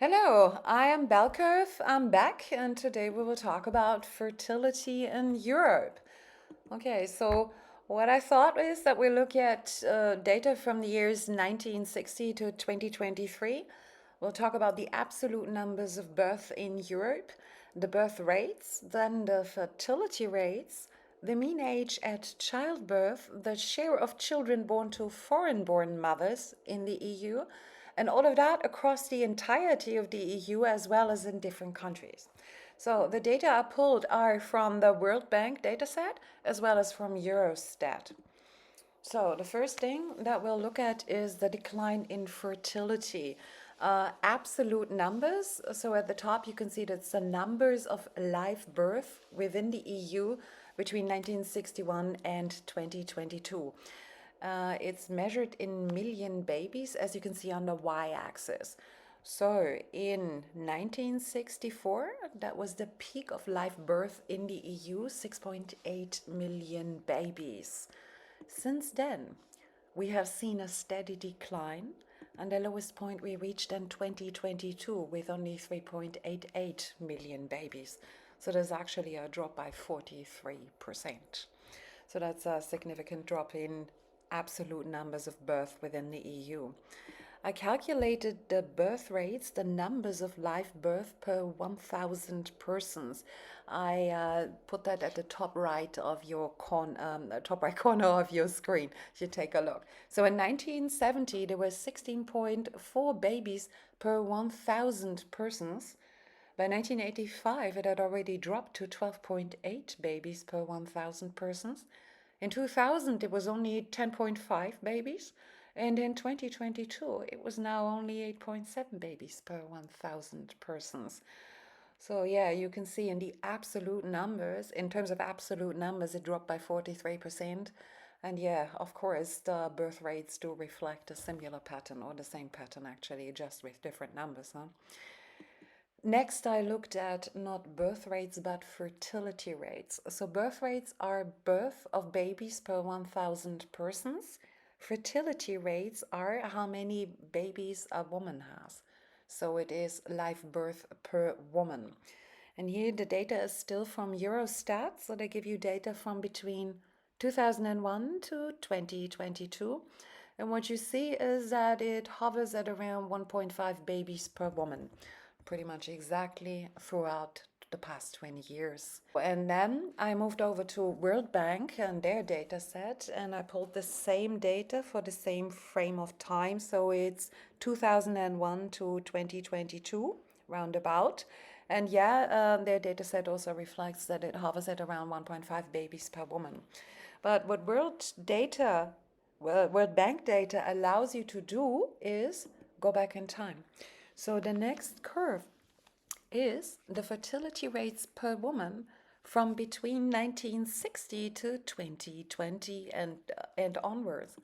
Hello, I am Belkov. I'm back, and today we will talk about fertility in Europe. Okay, so what I thought is that we look at data from the years 1960 to 2023. We'll talk about the absolute numbers of birth in Europe, the birth rates, then the fertility rates, the mean age at childbirth, the share of children born to foreign born mothers in the EU, and all of that across the entirety of the EU as well as in different countries. So the data I pulled are from the World Bank dataset as well as from Eurostat. So the first thing that we'll look at is the decline in fertility. Absolute numbers. So at the top you can see that's the numbers of live birth within the EU between 1961 and 2022. It's measured in million babies, as you can see on the y-axis. So in 1964, that was the peak of live birth in the EU, 6.8 million babies. Since then, we have seen a steady decline, and the lowest point we reached in 2022 with only 3.88 million babies. So there's actually a drop by 43%. So that's a significant drop in absolute numbers of birth within the EU. I calculated the birth rates, the numbers of live birth per 1,000 persons. I put that at the top right of your top right corner of your screen. You take a look. So in 1970, there were 16.4 babies per 1,000 persons. By 1985, it had already dropped to 12.8 babies per 1,000 persons. In 2000, it was only 10.5 babies. And in 2022, it was now only 8.7 babies per 1,000 persons. So yeah, you can see in the absolute numbers, in terms of absolute numbers, it dropped by 43%. And yeah, of course, the birth rates do reflect a similar pattern, or the same pattern actually, just with different numbers, huh? Next, I looked at not birth rates but fertility rates. So, birth rates are birth of babies per 1,000 persons. Fertility rates are how many babies a woman has. So, it is live birth per woman. And here the data is still from Eurostat. So, they give you data from between 2001 to 2022. And what you see is that it hovers at around 1.5 babies per woman, pretty much exactly throughout the past 20 years. And then I moved over to World Bank and their data set, and I pulled the same data for the same frame of time. So it's 2001 to 2022, roundabout. And yeah, their data set also reflects that it hovers at around 1.5 babies per woman. But what World Bank data allows you to do is go back in time. So the next curve is the fertility rates per woman from between 1960 to 2020 and onwards.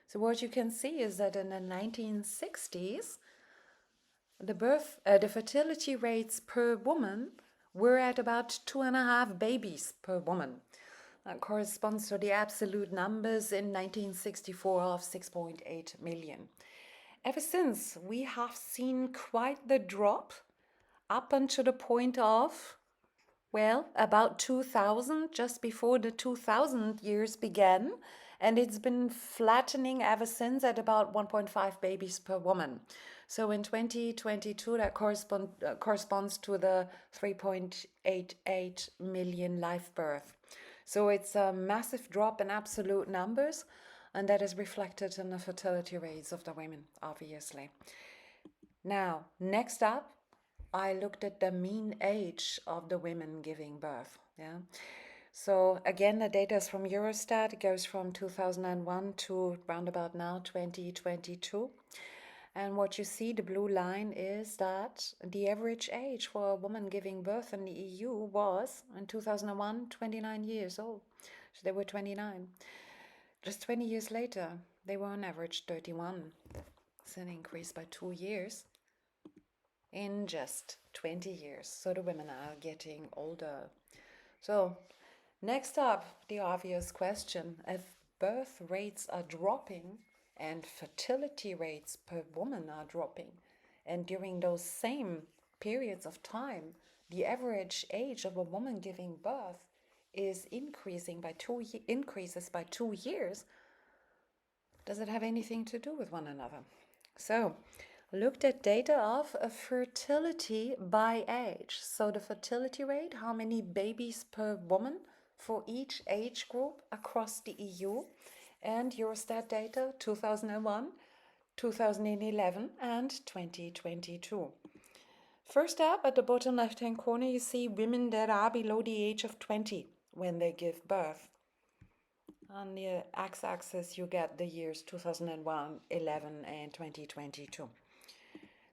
So what you can see is that in the 1960s, the fertility rates per woman were at about 2.5 babies per woman. That corresponds to the absolute numbers in 1964 of 6.8 million. Ever since, we have seen quite the drop up until the point of, well, about 2000, just before the 2000 years began. And it's been flattening ever since at about 1.5 babies per woman. So in 2022, that corresponds to the 3.88 million live birth. So it's a massive drop in absolute numbers, and that is reflected in the fertility rates of the women, obviously. Now, next up, I looked at the mean age of the women giving birth. Yeah. So again, the data is from Eurostat. It goes from 2001 to round about now, 2022. And what you see, the blue line, is that the average age for a woman giving birth in the EU was, in 2001, 29 years old. So they were 29. Just 20 years later, they were on average 31. It's an increase by 2 years in just 20 years. So the women are getting older. So next up, the obvious question: if birth rates are dropping and fertility rates per woman are dropping, And during those same periods of time, the average age of a woman giving birth is increases by 2 years. Does it have anything to do with one another? So, looked at data of fertility by age. So the fertility rate, how many babies per woman for each age group across the EU, and Eurostat data 2001, 2011, and 2022. First up, at the bottom left-hand corner, you see women that are below the age of 20 when they give birth. On the x-axis, you get the years 2001, 11, and 2022.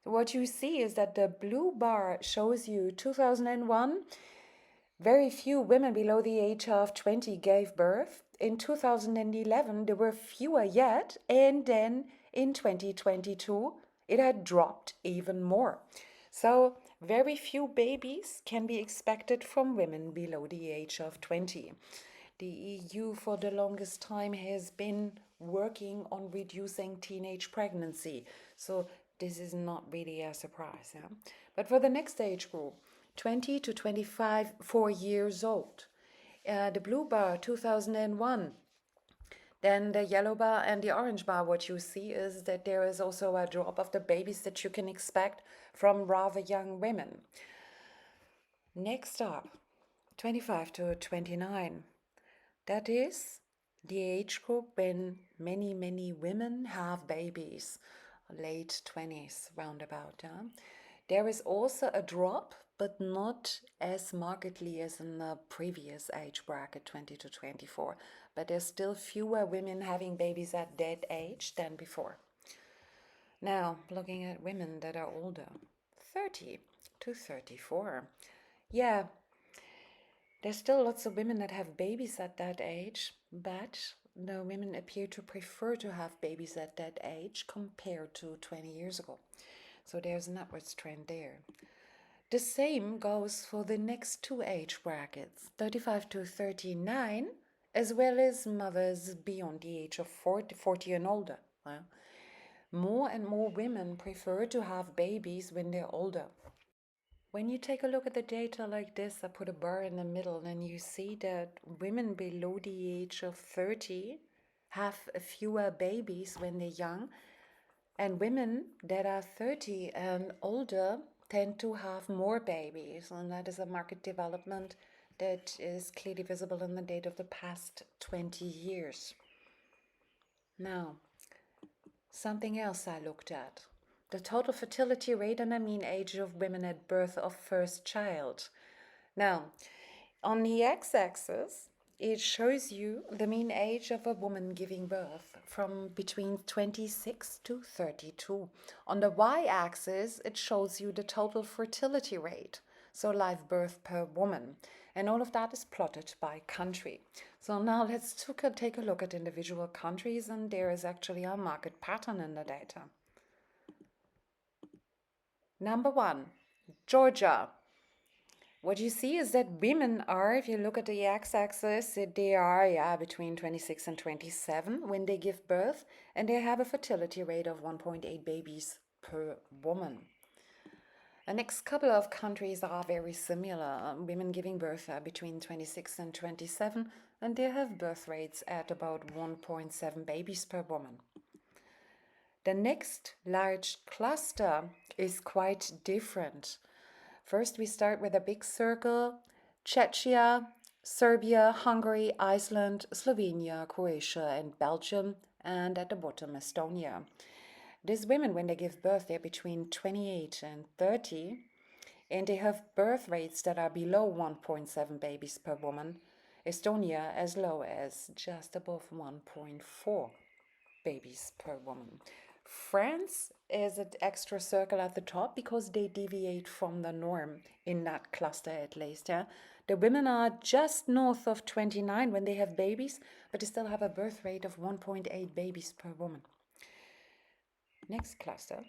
What you see is that the blue bar shows you 2001, very few women below the age of 20 gave birth. In 2011, there were fewer yet, and then in 2022, it had dropped even more. So very few babies can be expected from women below the age of 20. The EU for the longest time has been working on reducing teenage pregnancy. So this is not really a surprise. Yeah? But for the next age group, 20 to 25, 4 years old, the blue bar, 2001, then the yellow bar and the orange bar, what you see is that there is also a drop of the babies that you can expect from rather young women. Next up, 25 to 29. That is the age group when many women have babies, late 20s roundabout. There is also a drop, but not as markedly as in the previous age bracket, 20 to 24. But there's still fewer women having babies at that age than before. Now, looking at women that are older, 30 to 34. Yeah, there's still lots of women that have babies at that age, but the women appear to prefer to have babies at that age compared to 20 years ago. So there's an upwards trend there. The same goes for the next two age brackets, 35 to 39, as well as mothers beyond the age of 40 and older. More and more women prefer to have babies when they're older. When you take a look at the data like this, I put a bar in the middle, and you see that women below the age of 30 have fewer babies when they're young, and women that are 30 and older tend to have more babies, and that is a market development that is clearly visible in the data of the past 20 years. Now, something else I looked at. The total fertility rate and the mean age of women at birth of first child. Now, on the x-axis, it shows you the mean age of a woman giving birth from between 26 to 32. On the y-axis, it shows you the total fertility rate, so live birth per woman. And all of that is plotted by country. So now let's take a look at individual countries, and there is actually a market pattern in the data. Number 1, Georgia. What you see is that women are, if you look at the x-axis, they are between 26 and 27 when they give birth, and they have a fertility rate of 1.8 babies per woman. The next couple of countries are very similar. Women giving birth are between 26 and 27, and they have birth rates at about 1.7 babies per woman. The next large cluster is quite different. First, we start with a big circle: Czechia, Serbia, Hungary, Iceland, Slovenia, Croatia, and Belgium, and at the bottom, Estonia. These women, when they give birth, they're between 28 and 30, and they have birth rates that are below 1.7 babies per woman. Estonia as low as just above 1.4 babies per woman. France is an extra circle at the top because they deviate from the norm in that cluster, at least. The women are just north of 29 when they have babies, but they still have a birth rate of 1.8 babies per woman. Next cluster.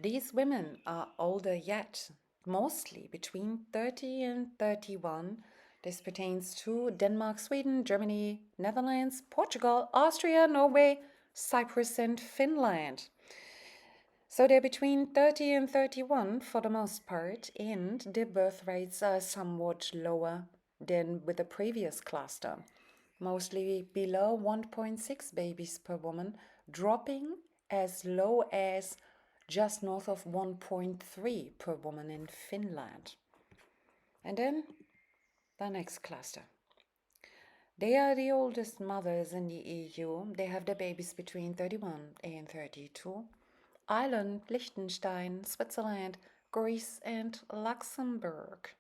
These women are older yet, mostly between 30 and 31. This pertains to Denmark, Sweden, Germany, Netherlands, Portugal, Austria, Norway, Cyprus, and Finland. So they're between 30 and 31 for the most part, and their birth rates are somewhat lower than with the previous cluster, mostly below 1.6 babies per woman, dropping as low as just north of 1.3 per woman in Finland. And then the next cluster. They are the oldest mothers in the EU. They have their babies between 31 and 32. Ireland, Liechtenstein, Switzerland, Greece, and Luxembourg.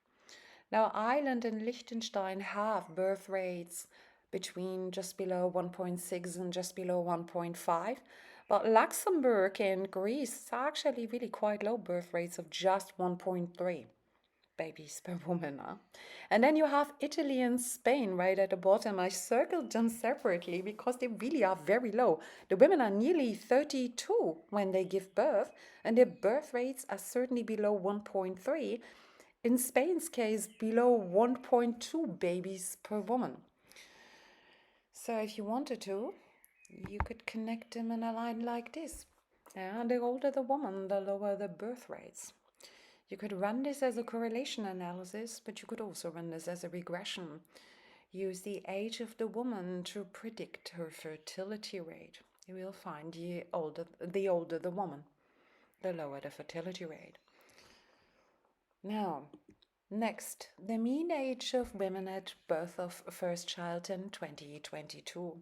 Now, Ireland and Liechtenstein have birth rates between just below 1.6 and just below 1.5. But Luxembourg and Greece are actually really quite low birth rates of just 1.3 babies per woman. Huh? And then you have Italy and Spain right at the bottom. I circled them separately because they really are very low. The women are nearly 32 when they give birth, and their birth rates are certainly below 1.3. In Spain's case, below 1.2 babies per woman. So if you wanted to, you could connect them in a line like this. And the older the woman, the lower the birth rates. You could run this as a correlation analysis, but you could also run this as a regression. Use the age of the woman to predict her fertility rate. You will find the older the woman, the lower the fertility rate. Now, next, the mean age of women at birth of first child in 2022.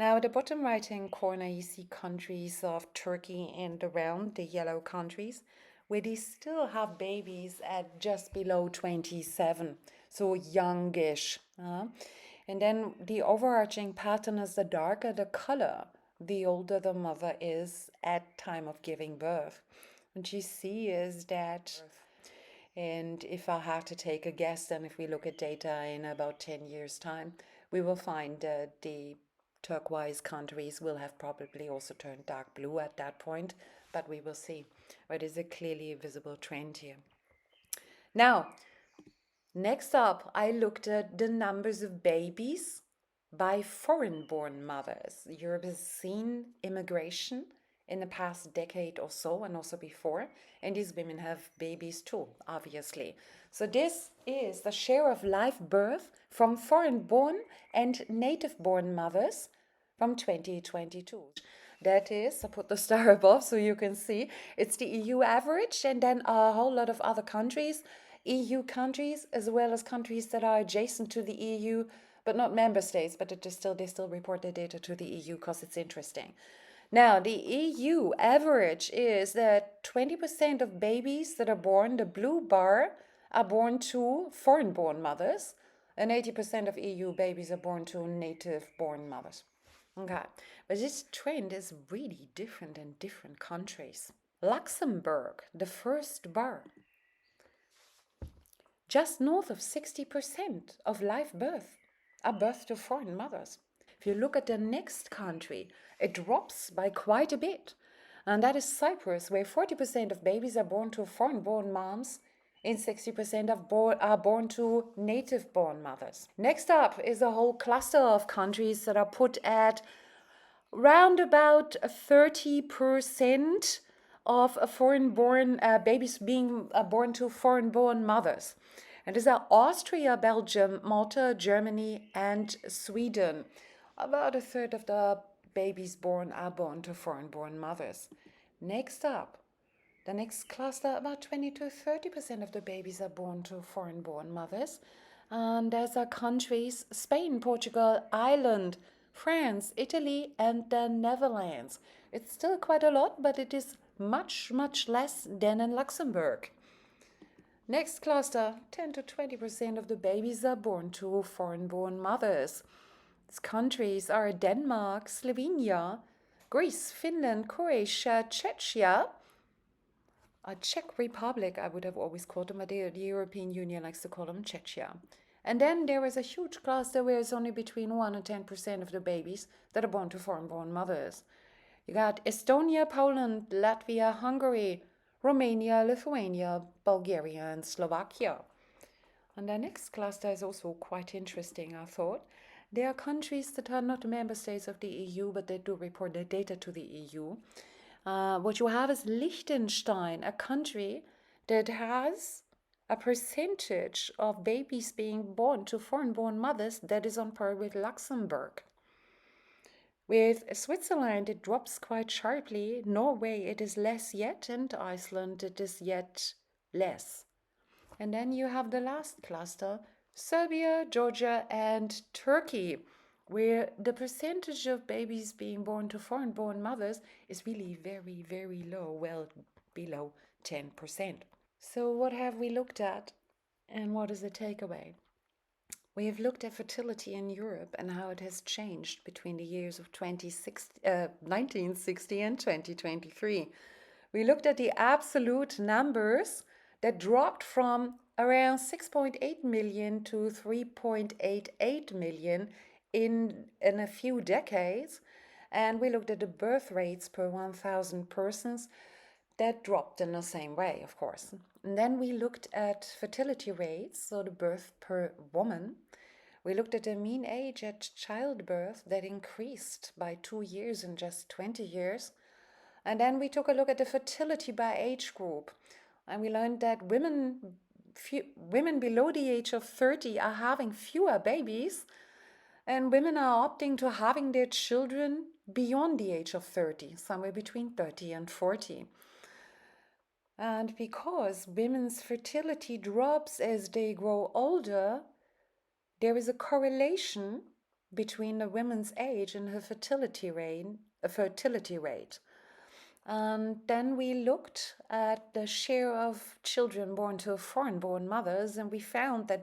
Now, at the bottom right-hand corner, you see countries of Turkey and around the yellow countries, where they still have babies at just below 27, so youngish. And then the overarching pattern is the darker the color, the older the mother is at time of giving birth. What you see is that, and if I have to take a guess, then if we look at data in about 10 years' time, we will find that the turquoise countries will have probably also turned dark blue at that point, but we will see. But it's a clearly visible trend here. Now, next up, I looked at the numbers of babies by foreign-born mothers. Europe has seen immigration in the past decade or so, and also before, and these women have babies too, obviously. So this is the share of live birth from foreign-born and native-born mothers from 2022. That is, I put the star above so you can see, it's the EU average, and then a whole lot of other countries, EU countries, as well as countries that are adjacent to the EU, but not member states, but they still report their data to the EU because it's interesting. Now, the EU average is that 20% of babies that are born, the blue bar, are born to foreign-born mothers, and 80% of EU babies are born to native-born mothers. Okay, but this trend is really different in different countries. Luxembourg, the first bar, just north of 60% of live birth are birthed to foreign mothers. If you look at the next country, it drops by quite a bit. And that is Cyprus, where 40% of babies are born to foreign-born moms and 60% are born to native-born mothers. Next up is a whole cluster of countries that are put at round about 30% of foreign-born babies being born to foreign-born mothers. And these are Austria, Belgium, Malta, Germany, and Sweden. About a third of the babies born are born to foreign-born mothers. Next up, the next cluster, about 20 to 30% of the babies are born to foreign-born mothers. And there's our countries, Spain, Portugal, Ireland, France, Italy, and the Netherlands. It's still quite a lot, but it is much, much less than in Luxembourg. Next cluster, 10 to 20% of the babies are born to foreign-born mothers. These countries are Denmark, Slovenia, Greece, Finland, Croatia, Czechia, Czech Republic, I would have always called them, but the European Union likes to call them Czechia. And then there is a huge cluster where it's only between 1 and 10% of the babies that are born to foreign-born mothers. You got Estonia, Poland, Latvia, Hungary, Romania, Lithuania, Bulgaria, and Slovakia. And the next cluster is also quite interesting, I thought. There are countries that are not member states of the EU, but they do report their data to the EU. What you have is Liechtenstein, a country that has a percentage of babies being born to foreign-born mothers that is on par with Luxembourg. With Switzerland, it drops quite sharply. Norway, it is less yet, and Iceland, it is yet less. And then you have the last cluster, Serbia, Georgia, and Turkey, where the percentage of babies being born to foreign-born mothers is really very, very low, well below 10%. So what have we looked at, and what is the takeaway? We have looked at fertility in Europe and how it has changed between the years of 1960 and 2023. We looked at the absolute numbers that dropped from around 6.8 million to 3.88 million in a few decades. And we looked at the birth rates per 1,000 persons that dropped in the same way, of course. And then we looked at fertility rates, so the birth per woman. We looked at the mean age at childbirth that increased by 2 years in just 20 years. And then we took a look at the fertility by age group. And we learned that women below the age of 30 are having fewer babies, and women are opting to having their children beyond the age of 30, somewhere between 30 and 40. And because women's fertility drops as they grow older, there is a correlation between the woman's age and her fertility rate. And then we looked at the share of children born to foreign-born mothers, and we found that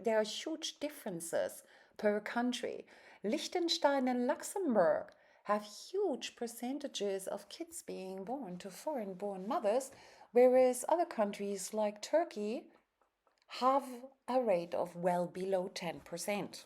there are huge differences per country. Liechtenstein and Luxembourg have huge percentages of kids being born to foreign-born mothers, whereas other countries like Turkey have a rate of well below 10%.